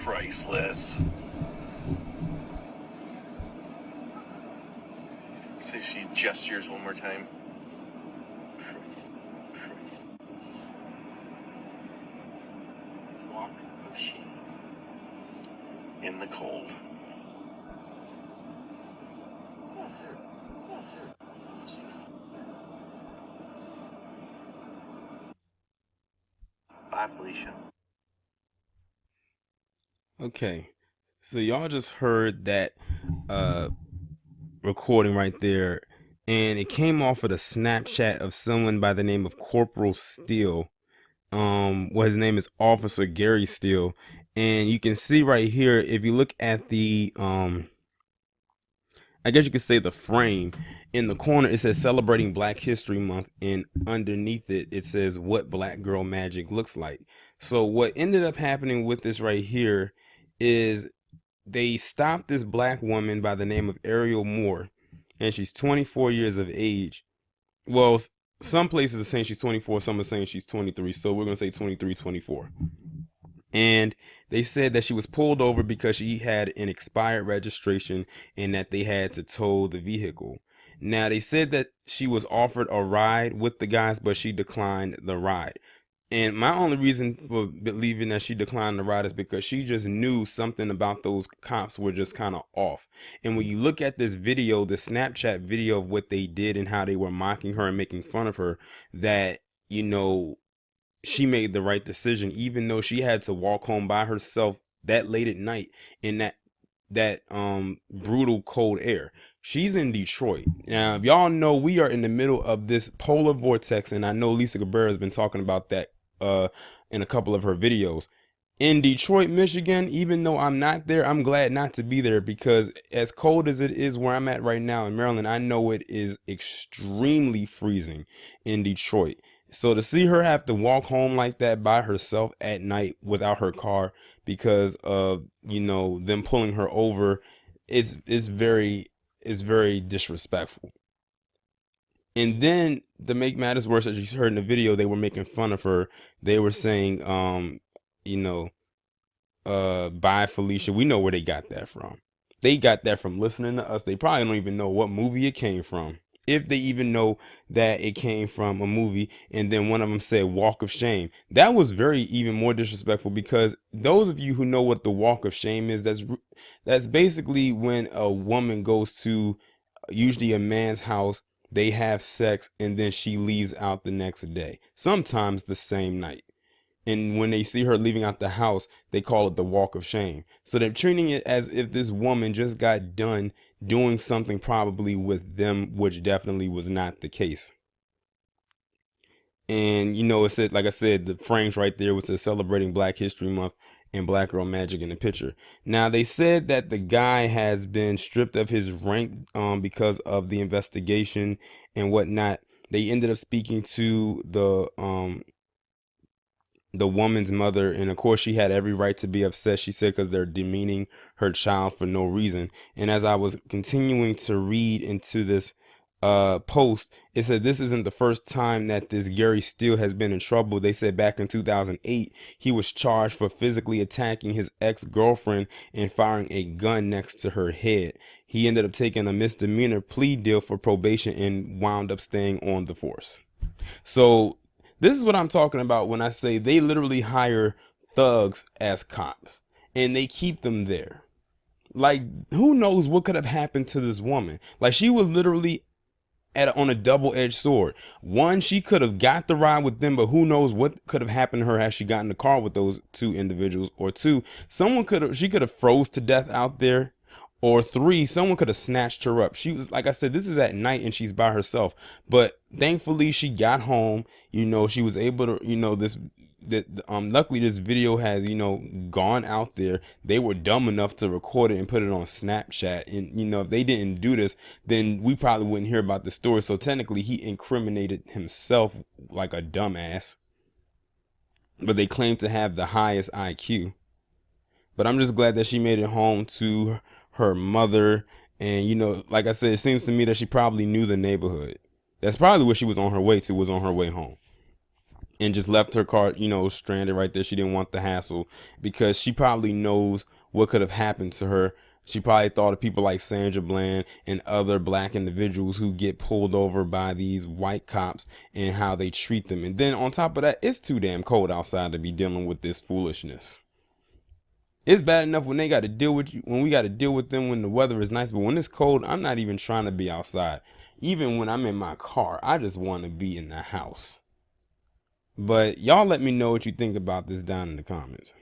Priceless. See, she gestures one more time. Priceless. Walk of shame. In the cold. Bye, Felicia. Okay, so y'all just heard that recording right there, and it came off of the Snapchat of someone by the name of Corporal Steele. Well, his name is Officer Gary Steele, and you can see right here, if you look at the I guess you could say the frame in the corner, it says celebrating Black History Month, and underneath it, it says what Black girl magic looks like. So what ended up happening with this right here is they stopped this black woman by the name of Ariel Moore, and she's 24 years of age. Well, some places are saying she's 24, some are saying she's 23, so we're going to say 23, 24. And they said that she was pulled over because she had an expired registration and that they had to tow the vehicle. Now, they said that she was offered a ride with the guys, but she declined the ride. And my only reason for believing that she declined the ride is because she just knew something about those cops were just kind of off. And when you look at this video, the Snapchat video of what they did and how they were mocking her and making fun of her, that, you know, she made the right decision, even though she had to walk home by herself that late at night in that brutal cold air. She's in Detroit. Now, y'all know we are in the middle of this polar vortex, and I know Lisa Cabrera has been talking about that in a couple of her videos. In Detroit, Michigan, even though I'm not there, I'm glad not to be there, because as cold as it is where I'm at right now in Maryland, I know it is extremely freezing in Detroit. So to see her have to walk home like that by herself at night without her car because of, you know, them pulling her over, it's very disrespectful. And then to make matters worse, as you heard in the video, they were making fun of her. They were saying, you know, bye Felicia. We know where they got that from. They got that from listening to us. They probably don't even know what movie it came from, if they even know that it came from a movie. And then one of them said Walk of Shame. That was very even more disrespectful, because those of you who know what the Walk of Shame is, that's basically when a woman goes to usually a man's house, they have sex, and then she leaves out the next day, sometimes the same night. And when they see her leaving out the house, they call it the Walk of Shame. So they're treating it as if this woman just got done doing something probably with them, which definitely was not the case. And, you know, it said, like I said, the frames right there was celebrating Black History Month and Black Girl Magic in the picture. Now, they said that the guy has been stripped of his rank because of the investigation and whatnot. They ended up speaking to the woman's mother, and of course she had every right to be upset, she said, because they're demeaning her child for no reason. And as I was continuing to read into this post, it said this isn't the first time that this Gary Steele has been in trouble. They said back in 2008 he was charged for physically attacking his ex-girlfriend and firing a gun next to her head. He ended up taking a misdemeanor plea deal for probation and wound up staying on the force. So this is what I'm talking about when I say they literally hire thugs as cops and they keep them there. Like, who knows what could have happened to this woman? Like, she was literally on a double-edged sword. One, she could have got the ride with them, but who knows what could have happened to her had she gotten in the car with those two individuals. Or two, she could have froze to death out there. Or three, someone could have snatched her up. She was, like I said, this is at night and she's by herself. But thankfully she got home. You know, she was able to, you know, luckily this video has, you know, gone out there. They were dumb enough to record it and put it on Snapchat. And, you know, if they didn't do this, then we probably wouldn't hear about the story. So technically he incriminated himself like a dumbass. But they claim to have the highest IQ. But I'm just glad that she made it home to her mother. And, you know, like I said, it seems to me that she probably knew the neighborhood. That's probably where she was on her way to, was on her way home. and just left her car, stranded right there. She didn't want the hassle because she probably knows what could have happened to her. She probably thought of people like Sandra Bland and other black individuals who get pulled over by these white cops and how they treat them. And then on top of that, it's too damn cold outside to be dealing with this foolishness. It's bad enough when they got to deal with you, when we got to deal with them when the weather is nice. But when it's cold, I'm not even trying to be outside. Even when I'm in my car, I just want to be in the house. But y'all let me know what you think about this down in the comments.